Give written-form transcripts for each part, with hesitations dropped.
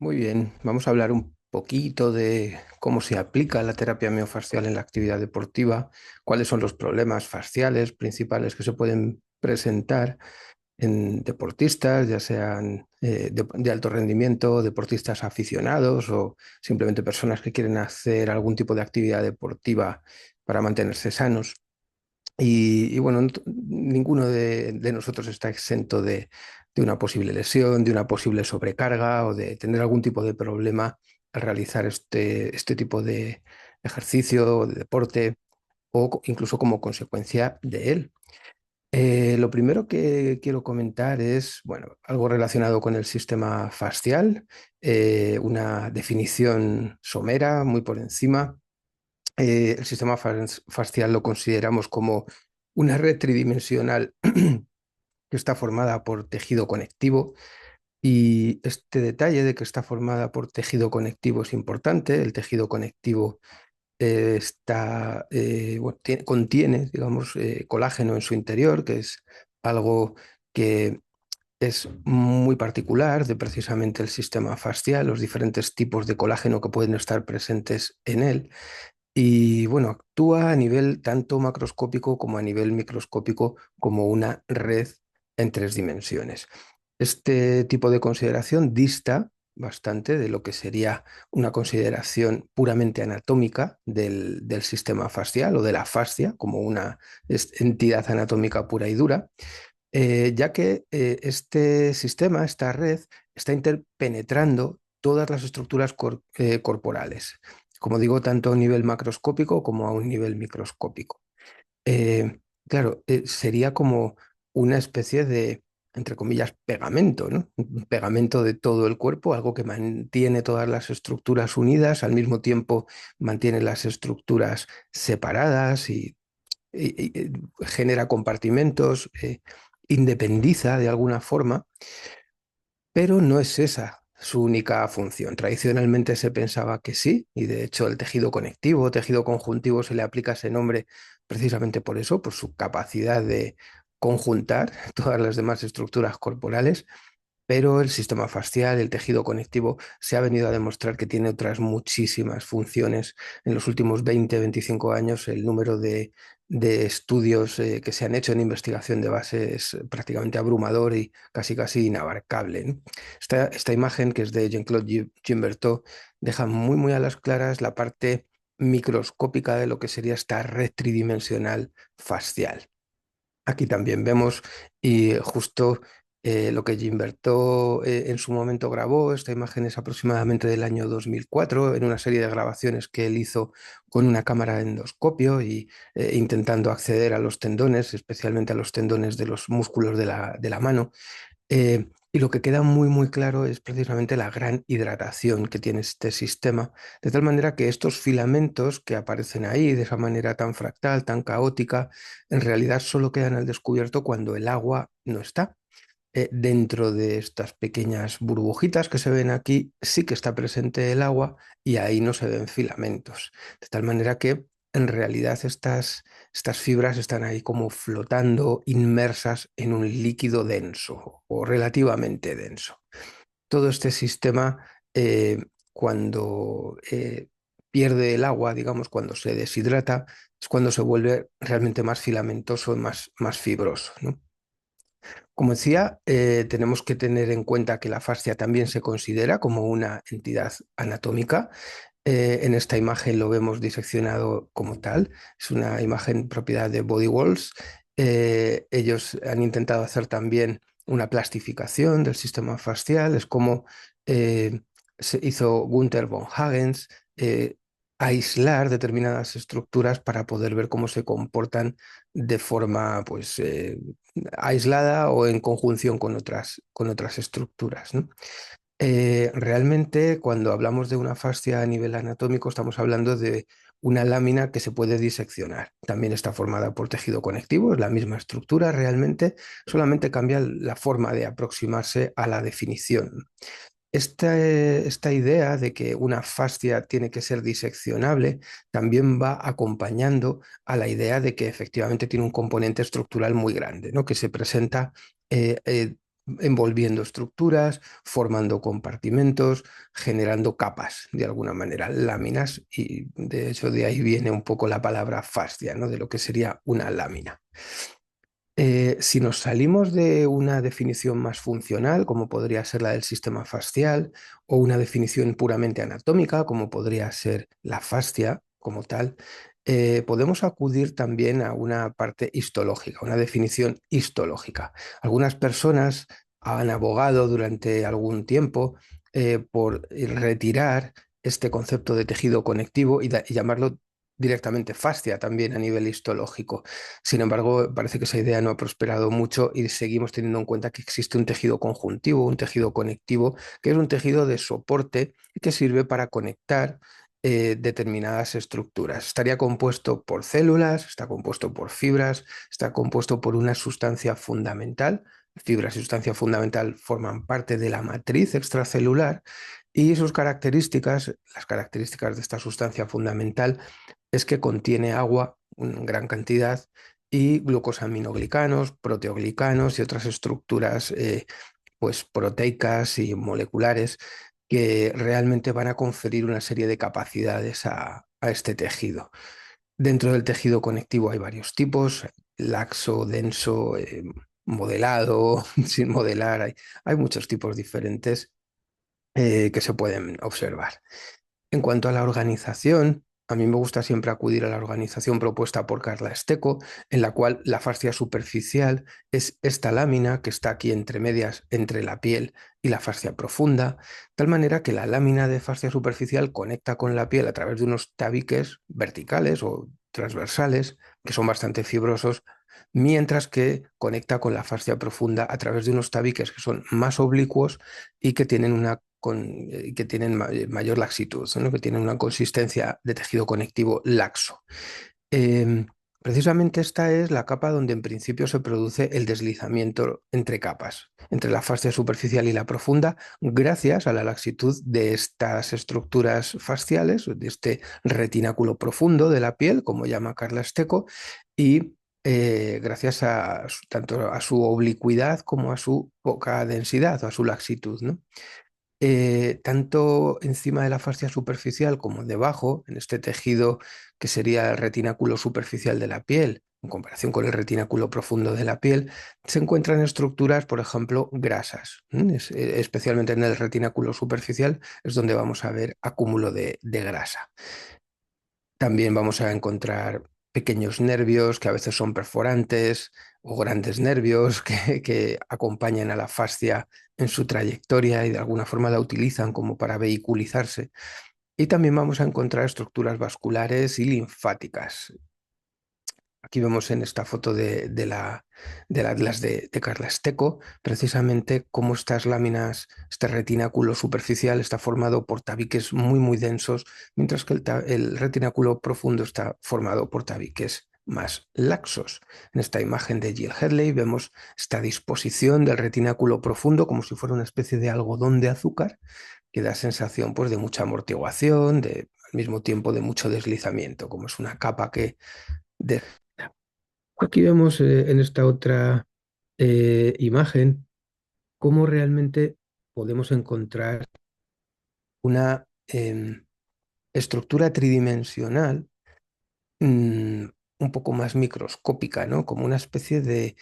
Muy bien, vamos a hablar un poquito de cómo se aplica la terapia miofascial en la actividad deportiva, cuáles son los problemas fasciales principales que se pueden presentar en deportistas, ya sean de alto rendimiento, deportistas aficionados o simplemente personas que quieren hacer algún tipo de actividad deportiva para mantenerse sanos. Y bueno, ninguno de nosotros está exento de una posible lesión, de una posible sobrecarga o de tener algún tipo de problema al realizar este tipo de ejercicio, de deporte o incluso como consecuencia de él. Lo primero que quiero comentar es, bueno, algo relacionado con el sistema fascial, una definición somera, muy por encima. El sistema fascial lo consideramos como una red tridimensional que está formada por tejido conectivo y este detalle de que está formada por tejido conectivo es importante. El tejido conectivo bueno, contiene, digamos, colágeno en su interior, que es algo que es muy particular de precisamente el sistema fascial, los diferentes tipos de colágeno que pueden estar presentes en él. Y bueno, actúa a nivel tanto macroscópico como a nivel microscópico como una red en tres dimensiones. Este tipo de consideración dista bastante de lo que sería una consideración puramente anatómica del sistema fascial o de la fascia como una entidad anatómica pura y dura, ya que este sistema, esta red, está interpenetrando todas las estructuras corporales, como digo, tanto a un nivel macroscópico como a un nivel microscópico. Eh, claro, sería como una especie de, entre comillas, pegamento, ¿no? Un pegamento de todo el cuerpo, algo que mantiene todas las estructuras unidas, al mismo tiempo mantiene las estructuras separadas y genera compartimentos, independiza de alguna forma, pero no es esa su única función. Tradicionalmente se pensaba que sí, y de hecho el tejido conectivo, tejido conjuntivo, se le aplica ese nombre precisamente por eso, por su capacidad de conjuntar todas las demás estructuras corporales, pero el sistema fascial, el tejido conectivo, se ha venido a demostrar que tiene otras muchísimas funciones. En los últimos 20, 25 años, el número de estudios que se han hecho en investigación de base es prácticamente abrumador y casi casi inabarcable, ¿no? Esta imagen, que es de Jean-Claude Gimbertot, deja muy, muy a las claras la parte microscópica de lo que sería esta red tridimensional fascial. Aquí también vemos y justo lo que Gimbertot en su momento grabó. Esta imagen es aproximadamente del año 2004 en una serie de grabaciones que él hizo con una cámara de endoscopio y intentando acceder a los tendones, especialmente a los tendones de los músculos de la mano. Y lo que queda muy, muy claro es precisamente la gran hidratación que tiene este sistema, de tal manera que estos filamentos que aparecen ahí de esa manera tan fractal, tan caótica, en realidad solo quedan al descubierto cuando el agua no está. Dentro de estas pequeñas burbujitas que se ven aquí, sí que está presente el agua y ahí no se ven filamentos. De tal manera que en realidad estas fibras están ahí como flotando, inmersas en un líquido denso o relativamente denso. Todo este sistema, cuando pierde el agua, digamos, cuando se deshidrata, es cuando se vuelve realmente más filamentoso, más fibroso, ¿no? Como decía, tenemos que tener en cuenta que la fascia también se considera como una entidad anatómica. En esta imagen lo vemos diseccionado como tal. Es una imagen propiedad de Body Walls. Ellos han intentado hacer también una plastificación del sistema fascial. Es como eh, se hizo Gunther von Hagens, aislar determinadas estructuras para poder ver cómo se comportan de forma, pues, aislada o en conjunción con otras estructuras, ¿no? Realmente, cuando hablamos de una fascia a nivel anatómico, estamos hablando de una lámina que se puede diseccionar. También está formada por tejido conectivo, es la misma estructura realmente, solamente cambia la forma de aproximarse a la definición. Esta idea de que una fascia tiene que ser diseccionable también va acompañando a la idea de que efectivamente tiene un componente estructural muy grande, ¿no? Que se presenta eh, eh, envolviendo estructuras, formando compartimentos, generando capas, de alguna manera, láminas, y de hecho de ahí viene un poco la palabra fascia, ¿no? De lo que sería una lámina. Si nos salimos de una definición más funcional, como podría ser la del sistema fascial, o una definición puramente anatómica, como podría ser la fascia como tal, podemos acudir también a una parte histológica, una definición histológica. Algunas personas han abogado durante algún tiempo por retirar este concepto de tejido conectivo y llamarlo directamente fascia también a nivel histológico. Sin embargo, parece que esa idea no ha prosperado mucho y seguimos teniendo en cuenta que existe un tejido conjuntivo, un tejido conectivo, que es un tejido de soporte y que sirve para conectar determinadas estructuras. Estaría compuesto por células, está compuesto por fibras, está compuesto por una sustancia fundamental. Fibras y sustancia fundamental forman parte de la matriz extracelular y sus características, las características de esta sustancia fundamental, es que contiene agua en gran cantidad y glucosaminoglicanos, proteoglicanos y otras estructuras pues proteicas y moleculares que realmente van a conferir una serie de capacidades a este tejido. Dentro del tejido conectivo hay varios tipos: laxo, denso, modelado, sin modelar. Hay muchos tipos diferentes que se pueden observar. En cuanto a la organización, a mí me gusta siempre acudir a la organización propuesta por Carla Esteco, en la cual la fascia superficial es esta lámina que está aquí entre medias entre la piel y la fascia profunda, tal manera que la lámina de fascia superficial conecta con la piel a través de unos tabiques verticales o transversales, que son bastante fibrosos, mientras que conecta con la fascia profunda a través de unos tabiques que son más oblicuos y que tienen que tienen mayor laxitud, ¿no? Que tienen una consistencia de tejido conectivo laxo. Em, Precisamente esta es la capa donde en principio se produce el deslizamiento entre capas, entre la fascia superficial y la profunda, gracias a la laxitud de estas estructuras fasciales, de este retináculo profundo de la piel, como llama Carla Esteco, y gracias tanto a su oblicuidad como a su poca densidad o a su laxitud, ¿no? Tanto encima de la fascia superficial como debajo, en este tejido que sería el retináculo superficial de la piel, en comparación con el retináculo profundo de la piel, se encuentran estructuras, por ejemplo, grasas. Especialmente en el retináculo superficial es donde vamos a ver acúmulo de grasa. También vamos a encontrar pequeños nervios que a veces son perforantes o grandes nervios que acompañan a la fascia en su trayectoria y de alguna forma la utilizan como para vehiculizarse. Y también vamos a encontrar estructuras vasculares y linfáticas. Aquí vemos en esta foto del Atlas de Carla Esteco, precisamente cómo estas láminas, este retináculo superficial está formado por tabiques muy densos, mientras que el retináculo profundo está formado por tabiques más laxos. En esta imagen de Jill Hadley vemos esta disposición del retináculo profundo como si fuera una especie de algodón de azúcar, que da sensación pues, de mucha amortiguación, al mismo tiempo de mucho deslizamiento, como es una capa que de Aquí vemos en esta otra imagen cómo realmente podemos encontrar una estructura tridimensional mm, un poco más microscópica, ¿no? Como una especie de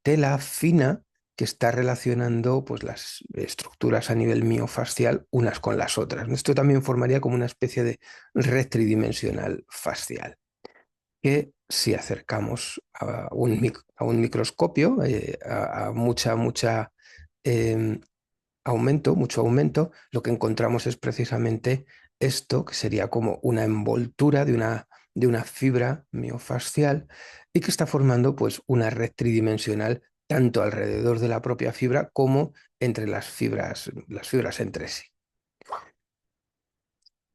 tela fina que está relacionando pues, las estructuras a nivel miofascial unas con las otras. Esto también formaría como una especie de red tridimensional fascial, que si acercamos a un microscopio, a em, mucho aumento, lo que encontramos es precisamente esto, que sería como una envoltura de una fibra miofascial y que está formando pues una red tridimensional tanto alrededor de la propia fibra como entre las fibras entre sí.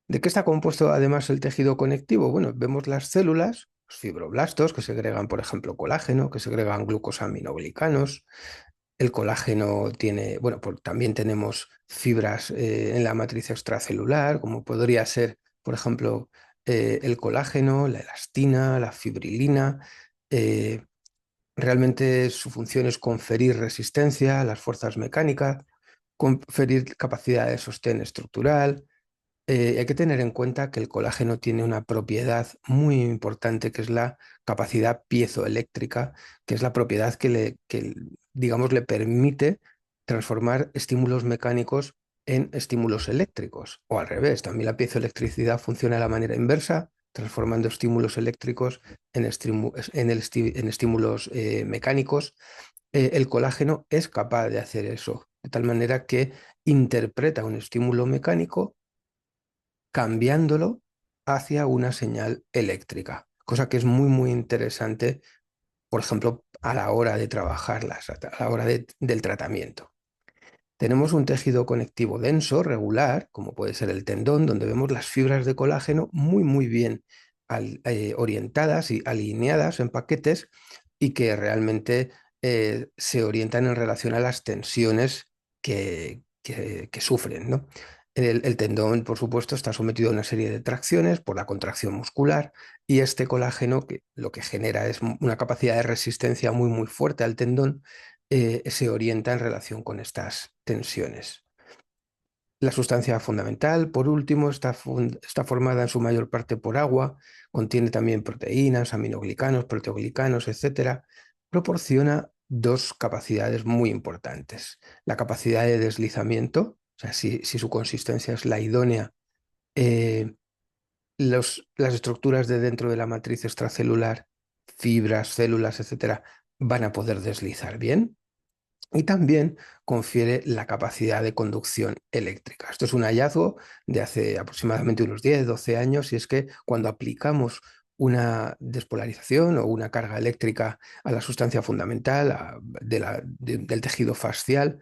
¿De qué está compuesto además el tejido conectivo? Bueno, vemos las células, los fibroblastos, que segregan, por ejemplo, colágeno, que segregan glucosaminoglicanos. El colágeno tiene, bueno, pues también tenemos fibras en la matriz extracelular, como podría ser, por ejemplo, el colágeno, la elastina, la fibrilina. eh, Realmente su función es conferir resistencia a las fuerzas mecánicas, conferir capacidad de sostén estructural. Hay que tener en cuenta que el colágeno tiene una propiedad muy importante que es la capacidad piezoeléctrica, que es la propiedad digamos, le permite transformar estímulos mecánicos en estímulos eléctricos. O al revés, también la piezoelectricidad funciona de la manera inversa, transformando estímulos eléctricos en estímulos mecánicos. El colágeno es capaz de hacer eso, de tal manera que interpreta un estímulo mecánico cambiándolo hacia una señal eléctrica, cosa que es muy, muy interesante, por ejemplo, a la hora de trabajarlas, a la hora del tratamiento. Tenemos un tejido conectivo denso, regular, como puede ser el tendón, donde vemos las fibras de colágeno muy, muy bien orientadas y alineadas en paquetes y que realmente se orientan en relación a las tensiones que sufren, ¿no? El tendón, por supuesto, está sometido a una serie de tracciones por la contracción muscular y este colágeno que lo que genera es una capacidad de resistencia muy, muy fuerte al tendón se orienta en relación con estas tensiones. La sustancia fundamental, por último, está formada en su mayor parte por agua, contiene también proteínas, aminoglicanos, proteoglicanos, etcétera. Proporciona dos capacidades muy importantes. La capacidad de deslizamiento, o sea, si su consistencia es la idónea, eh, las estructuras de dentro de la matriz extracelular, fibras, células, etcétera, van a poder deslizar bien y también confiere la capacidad de conducción eléctrica. Esto es un hallazgo de hace aproximadamente unos 10, 12 años y es que cuando aplicamos una despolarización o una carga eléctrica a la sustancia fundamental del tejido fascial,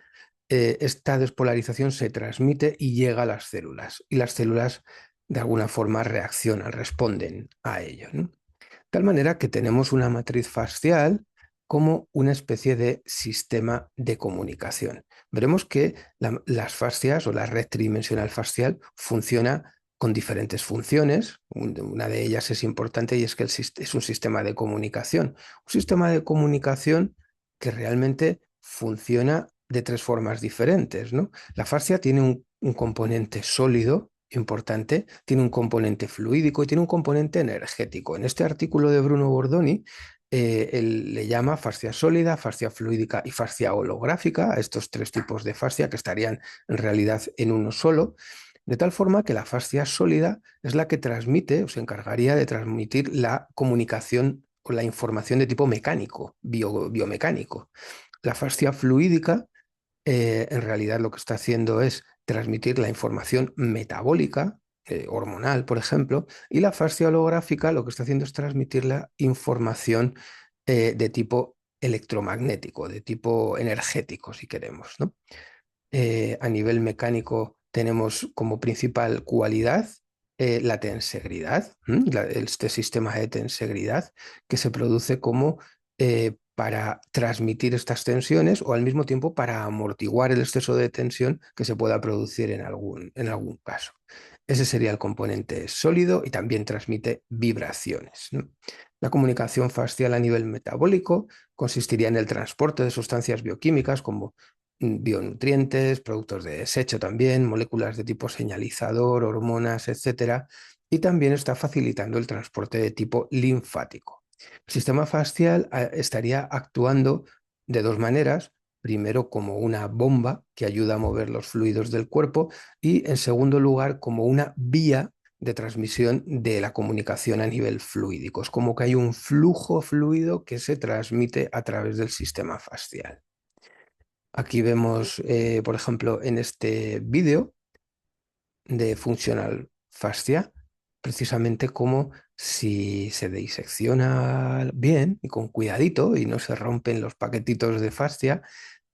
esta despolarización se transmite y llega a las células y las células de alguna forma reaccionan, responden a ello, ¿no? Tal manera que tenemos una matriz fascial como una especie de sistema de comunicación. Veremos que las fascias o la red tridimensional fascial funciona con diferentes funciones. Una de ellas es importante y es que es un sistema de comunicación. Un sistema de comunicación que realmente funciona de tres formas diferentes, ¿no? La fascia tiene un componente sólido importante, tiene un componente fluídico y tiene un componente energético. En este artículo de Bruno Bordoni, él le llama fascia sólida, fascia fluídica y fascia holográfica a estos tres tipos de fascia que estarían en realidad en uno solo, de tal forma que la fascia sólida es la que transmite o se encargaría de transmitir la comunicación o la información de tipo mecánico, biomecánico. La fascia fluídica en realidad lo que está haciendo es transmitir la información metabólica, hormonal, por ejemplo, y la fascia holográfica lo que está haciendo es transmitir la información de tipo electromagnético, de tipo energético, si queremos, ¿no? A nivel mecánico tenemos como principal cualidad la tensegridad, este sistema de tensegridad que se produce como para transmitir estas tensiones o al mismo tiempo para amortiguar el exceso de tensión que se pueda producir en algún caso. Ese sería el componente sólido y también transmite vibraciones, ¿no? La comunicación fascial a nivel metabólico consistiría en el transporte de sustancias bioquímicas como bionutrientes, productos de desecho también, moléculas de tipo señalizador, hormonas, etcétera, y también está facilitando el transporte de tipo linfático. El sistema fascial estaría actuando de dos maneras. Primero, como una bomba que ayuda a mover los fluidos del cuerpo y, en segundo lugar, como una vía de transmisión de la comunicación a nivel fluídico. Es como que hay un flujo fluido que se transmite a través del sistema fascial. Aquí vemos, por ejemplo, en este vídeo de Functional Fascia, precisamente cómo si se disecciona bien y con cuidadito y no se rompen los paquetitos de fascia,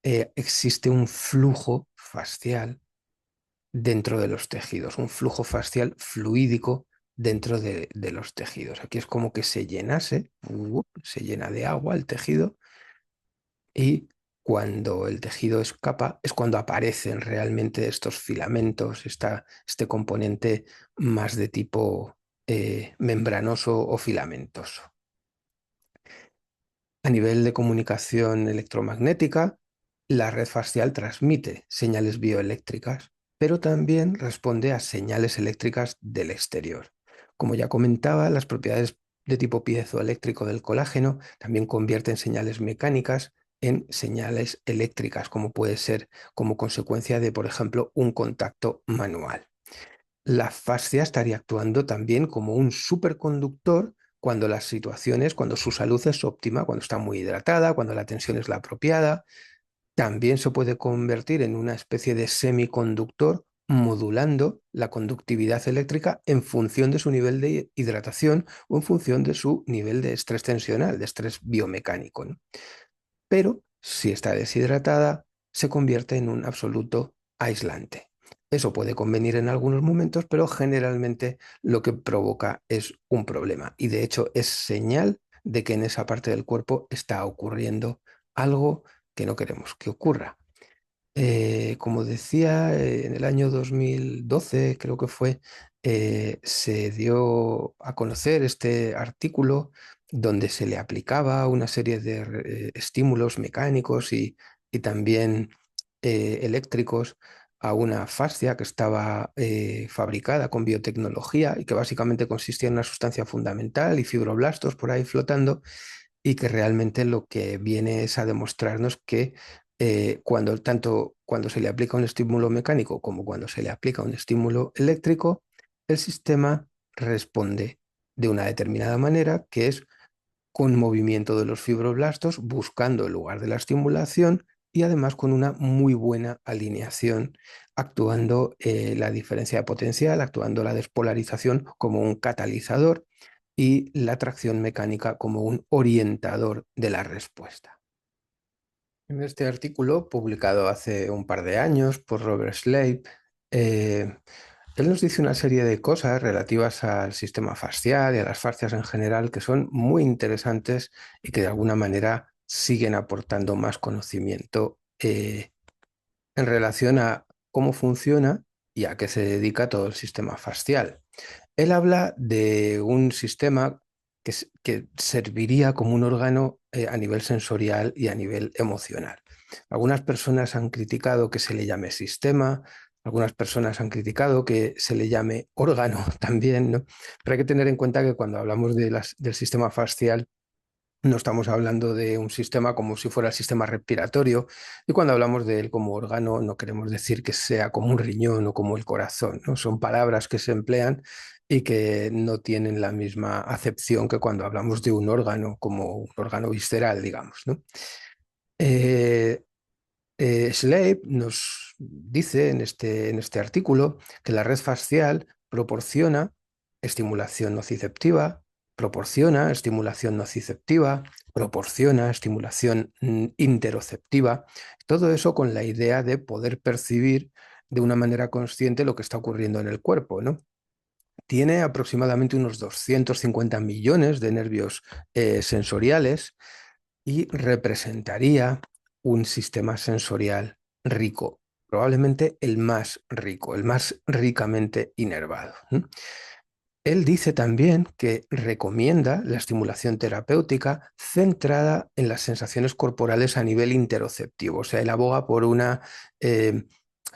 existe un flujo fascial dentro de los tejidos, un flujo fascial fluídico dentro de los tejidos. Aquí es como que se llenase, se llena de agua el tejido y cuando el tejido escapa es cuando aparecen realmente estos filamentos, este componente más de tipo membranoso o filamentoso. A nivel de comunicación electromagnética, la red facial transmite señales bioeléctricas, pero también responde a señales eléctricas del exterior. Como ya comentaba, las propiedades de tipo piezoeléctrico del colágeno también convierten señales mecánicas en señales eléctricas, como puede ser como consecuencia de, por ejemplo, un contacto manual. La fascia estaría actuando también como un superconductor cuando las situaciones, cuando su salud es óptima, cuando está muy hidratada, cuando la tensión es la apropiada. También se puede convertir en una especie de semiconductor modulando la conductividad eléctrica en función de su nivel de hidratación o en función de su nivel de estrés tensional, de estrés biomecánico, ¿no? Pero si está deshidratada, se convierte en un absoluto aislante. Eso puede convenir en algunos momentos, pero generalmente lo que provoca es un problema. Y de hecho es señal de que en esa parte del cuerpo está ocurriendo algo que no queremos que ocurra. Como decía, en el año 2012, creo que fue, se dio a conocer este artículo donde se le aplicaba una serie de estímulos mecánicos y también eléctricos a una fascia que estaba fabricada con biotecnología y que básicamente consistía en una sustancia fundamental y fibroblastos por ahí flotando y que realmente lo que viene es a demostrarnos que tanto cuando se le aplica un estímulo mecánico como cuando se le aplica un estímulo eléctrico, el sistema responde de una determinada manera, que es con movimiento de los fibroblastos, buscando el lugar de la estimulación y además con una muy buena alineación, actuando la diferencia de potencial, actuando la despolarización como un catalizador y la tracción mecánica como un orientador de la respuesta. En este artículo, publicado hace un par de años por Robert Sleip, eh, él nos dice una serie de cosas relativas al sistema fascial y a las fascias en general que son muy interesantes y que de alguna manera siguen aportando más conocimiento en relación a cómo funciona y a qué se dedica todo el sistema fascial. Él habla de un sistema que serviría como un órgano a nivel sensorial y a nivel emocional. Algunas personas han criticado que se le llame sistema, algunas personas han criticado que se le llame órgano también, ¿no? Pero hay que tener en cuenta que cuando hablamos del sistema fascial, no estamos hablando de un sistema como si fuera el sistema respiratorio, y cuando hablamos de él como órgano no queremos decir que sea como un riñón o como el corazón, ¿no? Son palabras que se emplean y que no tienen la misma acepción que cuando hablamos de un órgano como un órgano visceral, digamos, ¿no? Eh, Sleip nos dice en este artículo que la red facial proporciona estimulación nociceptiva, proporciona estimulación nociceptiva, proporciona estimulación interoceptiva, todo eso con la idea de poder percibir de una manera consciente lo que está ocurriendo en el cuerpo, ¿no? Tiene aproximadamente unos 250 millones de nervios sensoriales y representaría un sistema sensorial rico, probablemente el más rico, el más ricamente inervado. Él dice también que recomienda la estimulación terapéutica centrada en las sensaciones corporales a nivel interoceptivo, o sea, él aboga por una eh,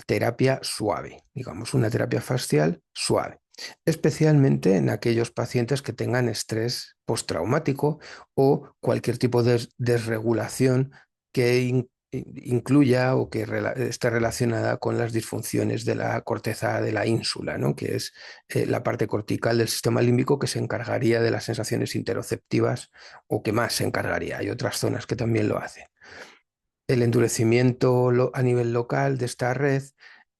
terapia suave, digamos, una terapia facial suave, especialmente en aquellos pacientes que tengan estrés postraumático o cualquier tipo de desregulación que incluya o que esté relacionada con las disfunciones de la corteza de la ínsula, ¿no? Que es la parte cortical del sistema límbico que se encargaría de las sensaciones interoceptivas o que más se encargaría. Hay otras zonas que también lo hacen. El endurecimiento a nivel local de esta red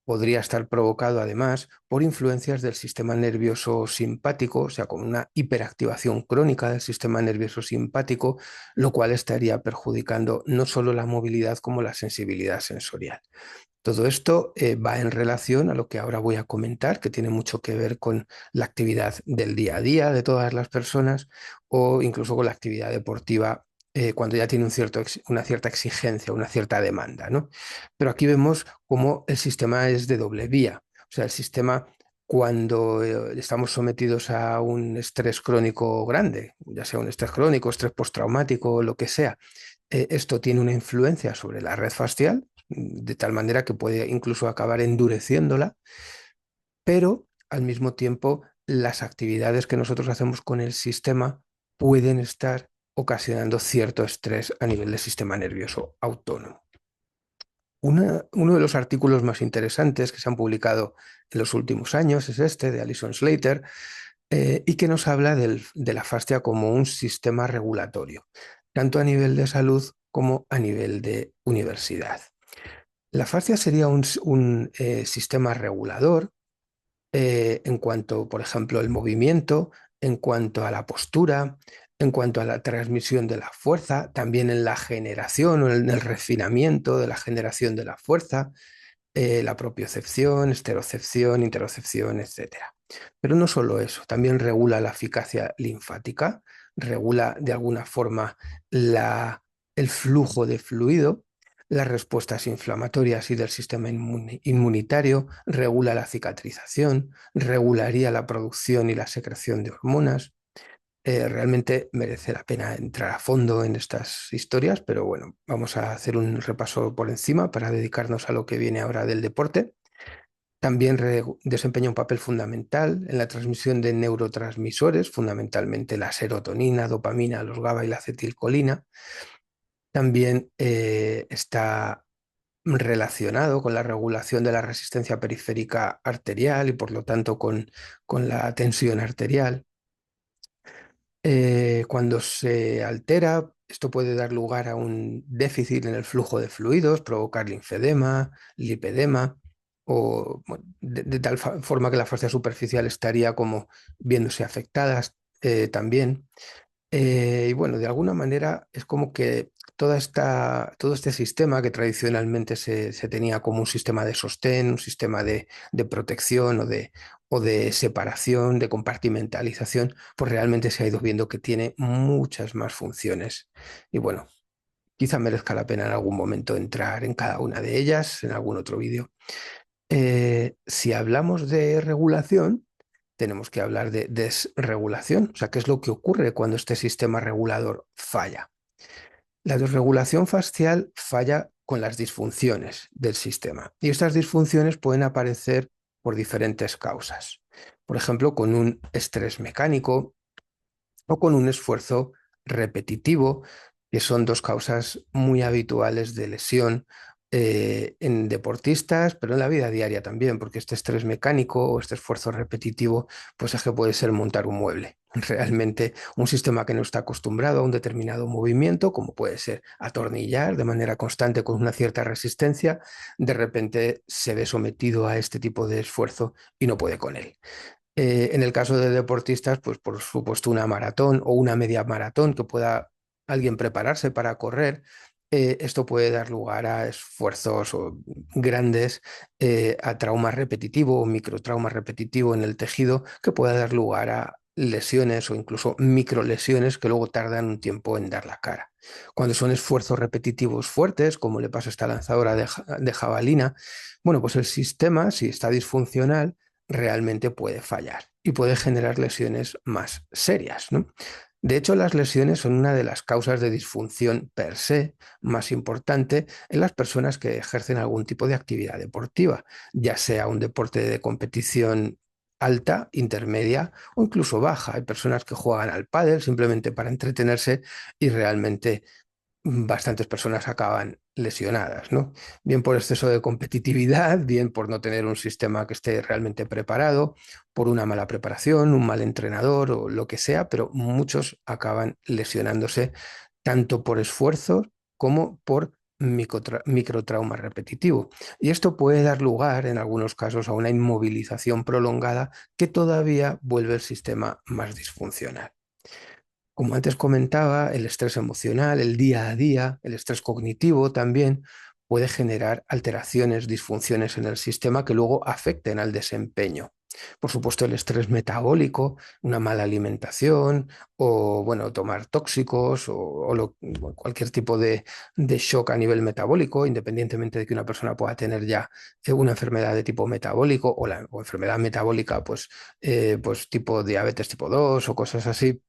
podría estar provocado además por influencias del sistema nervioso simpático, o sea, con una hiperactivación crónica del sistema nervioso simpático, lo cual estaría perjudicando no solo la movilidad como la sensibilidad sensorial. Todo esto va en relación a lo que ahora voy a comentar, que tiene mucho que ver con la actividad del día a día de todas las personas o incluso con la actividad deportiva cuando ya tiene una cierta exigencia, una cierta demanda, ¿no? Pero aquí vemos cómo el sistema es de doble vía. O sea, el sistema cuando estamos sometidos a un estrés crónico grande, ya sea un estrés crónico, estrés postraumático, lo que sea, esto tiene una influencia sobre la red facial, de tal manera que puede incluso acabar endureciéndola, pero al mismo tiempo las actividades que nosotros hacemos con el sistema pueden estar ocasionando cierto estrés a nivel del sistema nervioso autónomo. Uno de los artículos más interesantes que se han publicado en los últimos años es este de Alison Slater, y que nos habla de la fascia como un sistema regulatorio, tanto a nivel de salud como a nivel de universidad. La fascia sería un sistema regulador en cuanto, por ejemplo, al movimiento, en cuanto a la postura, en cuanto a la transmisión de la fuerza, también en la generación o en el refinamiento de la generación de la fuerza, la propiocepción, esterocepción, interocepción, etcétera. Pero no solo eso, también regula la eficacia linfática, regula de alguna forma el flujo de fluido, las respuestas inflamatorias y del sistema inmunitario, regula la cicatrización, regularía la producción y la secreción de hormonas. Realmente merece la pena entrar a fondo en estas historias, pero bueno, vamos a hacer un repaso por encima para dedicarnos a lo que viene ahora del deporte. También desempeña un papel fundamental en la transmisión de neurotransmisores, fundamentalmente la serotonina, dopamina, los GABA y la acetilcolina. También está relacionado con la regulación de la resistencia periférica arterial y por lo tanto con la tensión arterial. Cuando se altera, esto puede dar lugar a un déficit en el flujo de fluidos, provocar linfedema, lipedema, o bueno, de tal forma que la fascia superficial estaría como viéndose afectadas también. Y bueno, de alguna manera es como que todo este sistema que tradicionalmente se tenía como un sistema de sostén, un sistema de protección o de separación, de compartimentalización, pues realmente se ha ido viendo que tiene muchas más funciones. Y bueno, quizá merezca la pena en algún momento entrar en cada una de ellas, en algún otro vídeo. Si hablamos de regulación, tenemos que hablar de desregulación, o sea, qué es lo que ocurre cuando este sistema regulador falla. La desregulación facial falla con las disfunciones del sistema y estas disfunciones pueden aparecer por diferentes causas. Por ejemplo, con un estrés mecánico o con un esfuerzo repetitivo, que son dos causas muy habituales de lesión en deportistas, pero en la vida diaria también, porque este estrés mecánico o este esfuerzo repetitivo, pues es que puede ser montar un mueble. Realmente un sistema que no está acostumbrado a un determinado movimiento, como puede ser atornillar de manera constante con una cierta resistencia, de repente se ve sometido a este tipo de esfuerzo y no puede con él. En el caso de deportistas, pues por supuesto una maratón o una media maratón que pueda alguien prepararse para correr, esto puede dar lugar a esfuerzos grandes, a trauma repetitivo o microtrauma repetitivo en el tejido que pueda dar lugar a lesiones o incluso microlesiones que luego tardan un tiempo en dar la cara. Cuando son esfuerzos repetitivos fuertes, como le pasa a esta lanzadora de jabalina, bueno, pues el sistema, si está disfuncional, realmente puede fallar y puede generar lesiones más serias, ¿no? De hecho, las lesiones son una de las causas de disfunción per se más importante en las personas que ejercen algún tipo de actividad deportiva, ya sea un deporte de competición alta, intermedia o incluso baja. Hay personas que juegan al pádel simplemente para entretenerse y realmente bastantes personas acaban lesionadas, ¿no? Bien por exceso de competitividad, bien por no tener un sistema que esté realmente preparado, por una mala preparación, un mal entrenador o lo que sea, pero muchos acaban lesionándose tanto por esfuerzo como por microtrauma repetitivo. Y esto puede dar lugar, en algunos casos, a una inmovilización prolongada que todavía vuelve el sistema más disfuncional. Como antes comentaba, el estrés emocional, el día a día, el estrés cognitivo también puede generar alteraciones, disfunciones en el sistema que luego afecten al desempeño. Por supuesto, el estrés metabólico, una mala alimentación o, bueno, tomar tóxicos o cualquier tipo de shock a nivel metabólico, independientemente de que una persona pueda tener ya una enfermedad de tipo metabólico o enfermedad metabólica, pues tipo diabetes tipo 2 o cosas así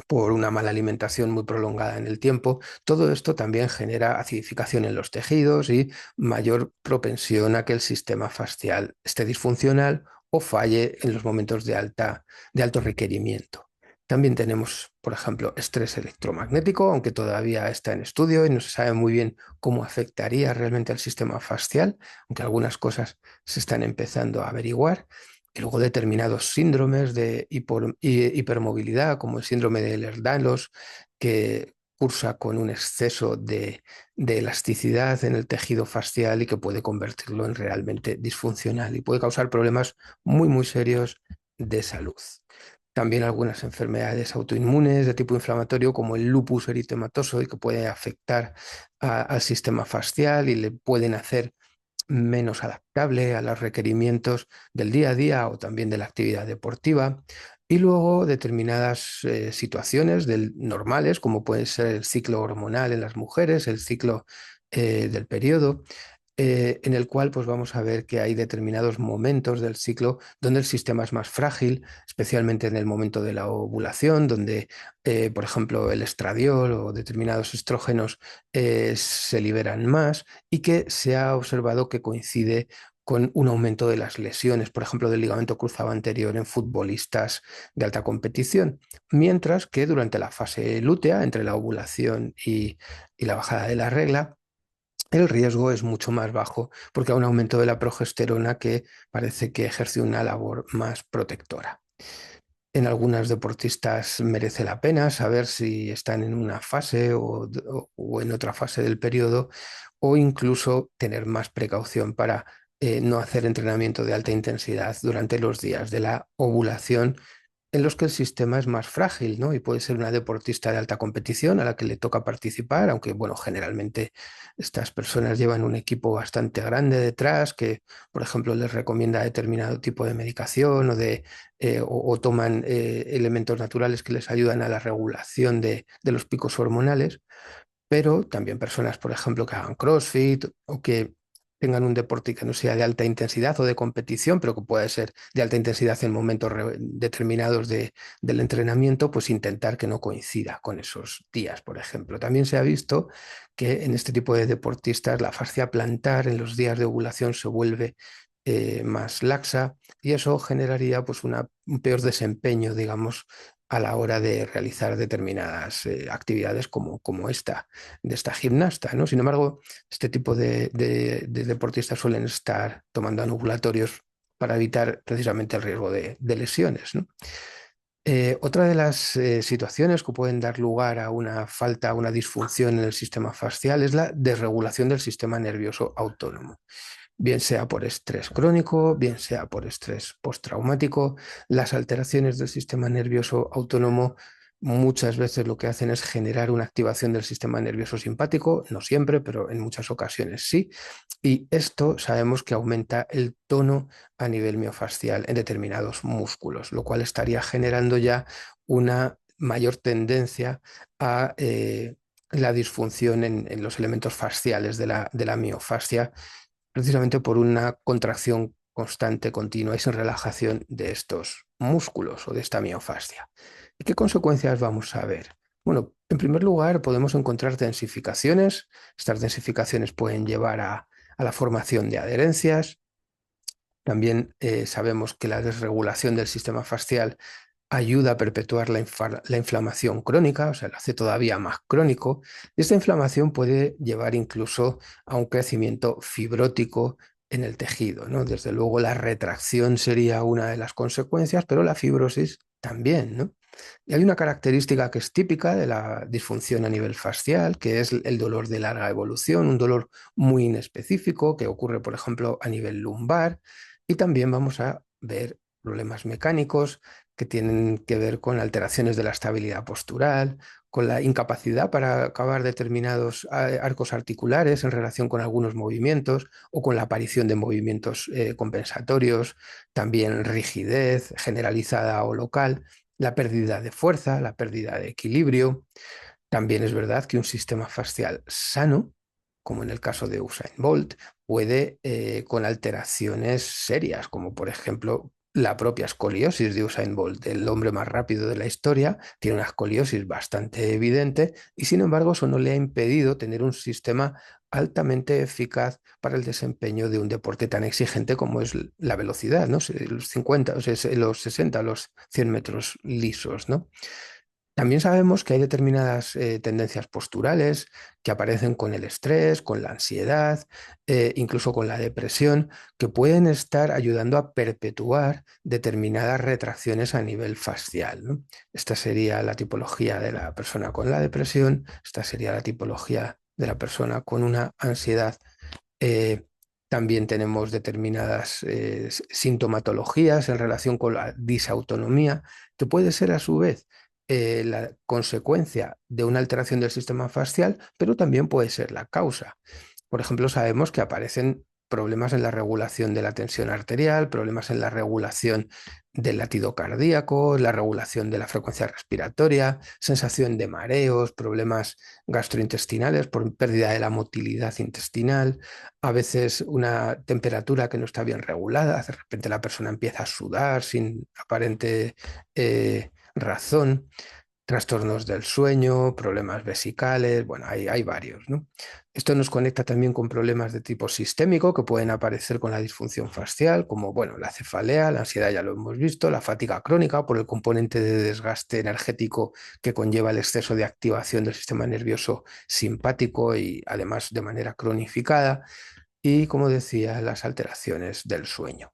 por una mala alimentación muy prolongada en el tiempo. Todo esto también genera acidificación en los tejidos y mayor propensión a que el sistema fascial esté disfuncional o falle en los momentos de alto requerimiento. También tenemos, por ejemplo, estrés electromagnético, aunque todavía está en estudio y no se sabe muy bien cómo afectaría realmente al sistema fascial, aunque algunas cosas se están empezando a averiguar. Y luego determinados síndromes de hipermovilidad, como el síndrome de Ehlers-Danlos, que cursa con un exceso de elasticidad en el tejido fascial y que puede convertirlo en realmente disfuncional y puede causar problemas muy, muy serios de salud. También algunas enfermedades autoinmunes de tipo inflamatorio, como el lupus eritematoso, y que puede afectar al sistema fascial y le pueden hacer menos adaptable a los requerimientos del día a día o también de la actividad deportiva. Y luego determinadas situaciones normales, como puede ser el ciclo hormonal en las mujeres, el ciclo del periodo, en el cual pues vamos a ver que hay determinados momentos del ciclo donde el sistema es más frágil, especialmente en el momento de la ovulación, donde, por ejemplo, el estradiol o determinados estrógenos se liberan más y que se ha observado que coincide con un aumento de las lesiones, por ejemplo, del ligamento cruzado anterior en futbolistas de alta competición, mientras que durante la fase lútea, entre la ovulación y la bajada de la regla, el riesgo es mucho más bajo porque hay un aumento de la progesterona que parece que ejerce una labor más protectora. En algunas deportistas merece la pena saber si están en una fase o en otra fase del periodo o incluso tener más precaución para no hacer entrenamiento de alta intensidad durante los días de la ovulación en los que el sistema es más frágil, ¿no? Y puede ser una deportista de alta competición a la que le toca participar, aunque, bueno, generalmente estas personas llevan un equipo bastante grande detrás que, por ejemplo, les recomienda determinado tipo de medicación o toman elementos naturales que les ayudan a la regulación de los picos hormonales, pero también personas, por ejemplo, que hagan CrossFit o que tengan un deporte que no sea de alta intensidad o de competición, pero que pueda ser de alta intensidad en momentos determinados del entrenamiento, pues intentar que no coincida con esos días, por ejemplo. También se ha visto que en este tipo de deportistas la fascia plantar en los días de ovulación se vuelve más laxa y eso generaría pues un peor desempeño, digamos, a la hora de realizar determinadas actividades como esta, de esta gimnasta, ¿no? Sin embargo, este tipo de deportistas suelen estar tomando anovulatorios para evitar precisamente el riesgo de lesiones, ¿no? Otra de las situaciones que pueden dar lugar a una falta, a una disfunción en el sistema fascial es la desregulación del sistema nervioso autónomo, bien sea por estrés crónico, bien sea por estrés postraumático. Las alteraciones del sistema nervioso autónomo muchas veces lo que hacen es generar una activación del sistema nervioso simpático, no siempre, pero en muchas ocasiones sí. Y esto sabemos que aumenta el tono a nivel miofascial en determinados músculos, lo cual estaría generando ya una mayor tendencia a la disfunción en los elementos fasciales de la miofascia, precisamente por una contracción constante, continua y sin relajación de estos músculos o de esta miofascia. ¿Y qué consecuencias vamos a ver? Bueno, en primer lugar, podemos encontrar densificaciones. Estas densificaciones pueden llevar a la formación de adherencias. También sabemos que la desregulación del sistema fascial ayuda a perpetuar la inflamación crónica, o sea, lo hace todavía más crónico. Y esta inflamación puede llevar incluso a un crecimiento fibrótico en el tejido, ¿no? Desde luego la retracción sería una de las consecuencias, pero la fibrosis también, ¿no? Y hay una característica que es típica de la disfunción a nivel fascial, que es el dolor de larga evolución, un dolor muy inespecífico que ocurre, por ejemplo, a nivel lumbar. Y también vamos a ver problemas mecánicos que tienen que ver con alteraciones de la estabilidad postural, con la incapacidad para acabar determinados arcos articulares en relación con algunos movimientos o con la aparición de movimientos compensatorios, también rigidez generalizada o local, la pérdida de fuerza, la pérdida de equilibrio. También es verdad que un sistema facial sano, como en el caso de Usain Bolt, puede con alteraciones serias, como por ejemplo la propia escoliosis de Usain Bolt, el hombre más rápido de la historia, tiene una escoliosis bastante evidente y sin embargo eso no le ha impedido tener un sistema altamente eficaz para el desempeño de un deporte tan exigente como es la velocidad, ¿no? Los 50, o sea, los 60, los 100 metros lisos, ¿no? También sabemos que hay determinadas tendencias posturales que aparecen con el estrés, con la ansiedad, incluso con la depresión, que pueden estar ayudando a perpetuar determinadas retracciones a nivel facial, ¿no? Esta sería la tipología de la persona con la depresión, esta sería la tipología de la persona con una ansiedad. eh, También tenemos determinadas sintomatologías en relación con la disautonomía, que puede ser a su vez la consecuencia de una alteración del sistema facial, pero también puede ser la causa. Por ejemplo, sabemos que aparecen problemas en la regulación de la tensión arterial, problemas en la regulación del latido cardíaco, la regulación de la frecuencia respiratoria, sensación de mareos, problemas gastrointestinales por pérdida de la motilidad intestinal, a veces una temperatura que no está bien regulada, de repente la persona empieza a sudar sin aparente razón, trastornos del sueño, problemas vesicales, bueno, hay varios, ¿no? Esto nos conecta también con problemas de tipo sistémico que pueden aparecer con la disfunción facial, como, bueno, la cefalea, la ansiedad ya lo hemos visto, la fatiga crónica por el componente de desgaste energético que conlleva el exceso de activación del sistema nervioso simpático y además de manera cronificada, y, como decía, las alteraciones del sueño.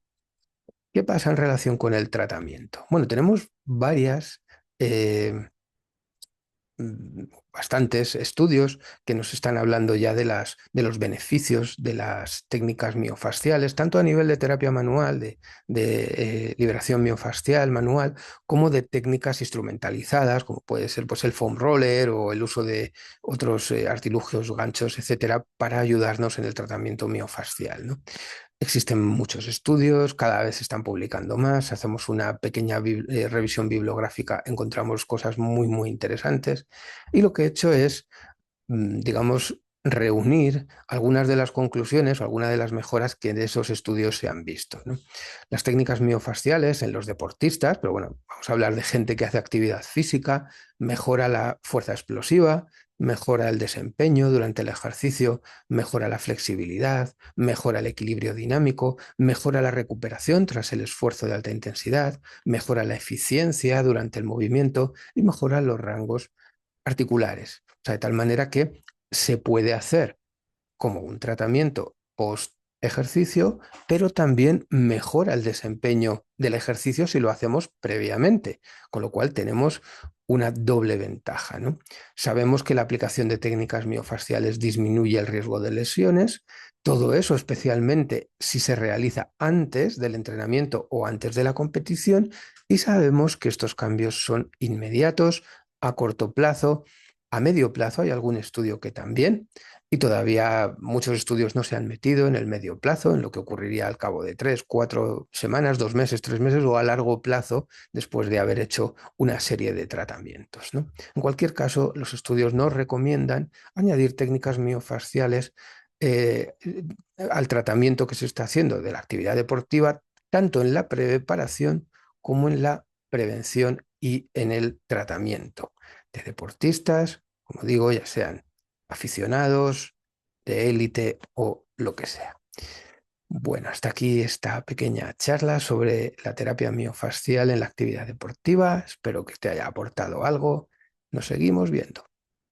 ¿Qué pasa en relación con el tratamiento? Bueno, tenemos varias eh, bastantes estudios que nos están hablando ya de los beneficios de las técnicas miofasciales, tanto a nivel de terapia manual, de liberación miofascial manual, como de técnicas instrumentalizadas, como puede ser pues, el foam roller o el uso de otros artilugios, ganchos, etcétera, para ayudarnos en el tratamiento miofascial, ¿no? Existen muchos estudios, cada vez se están publicando más, hacemos una pequeña revisión bibliográfica, encontramos cosas muy, muy interesantes y lo que he hecho es, digamos, reunir algunas de las conclusiones o algunas de las mejoras que de esos estudios se han visto, ¿no? Las técnicas miofasciales en los deportistas, pero bueno, vamos a hablar de gente que hace actividad física, mejora la fuerza explosiva, mejora el desempeño durante el ejercicio, mejora la flexibilidad, mejora el equilibrio dinámico, mejora la recuperación tras el esfuerzo de alta intensidad, mejora la eficiencia durante el movimiento y mejora los rangos articulares. O sea, de tal manera que se puede hacer como un tratamiento post ejercicio, pero también mejora el desempeño del ejercicio si lo hacemos previamente, con lo cual tenemos una doble ventaja, ¿no? Sabemos que la aplicación de técnicas miofasciales disminuye el riesgo de lesiones, todo eso especialmente si se realiza antes del entrenamiento o antes de la competición, y sabemos que estos cambios son inmediatos, a corto plazo, a medio plazo hay algún estudio que también, y todavía muchos estudios no se han metido en el medio plazo, en lo que ocurriría al cabo de 3, 4 semanas, 2 meses, 3 meses o a largo plazo después de haber hecho una serie de tratamientos, ¿no? En cualquier caso, los estudios nos recomiendan añadir técnicas miofasciales eh, al tratamiento que se está haciendo de la actividad deportiva, tanto en la preparación como en la prevención y en el tratamiento de deportistas, como digo, ya sean aficionados, de élite o lo que sea. Bueno, hasta aquí esta pequeña charla sobre la terapia miofascial en la actividad deportiva. Espero que te haya aportado algo. Nos seguimos viendo.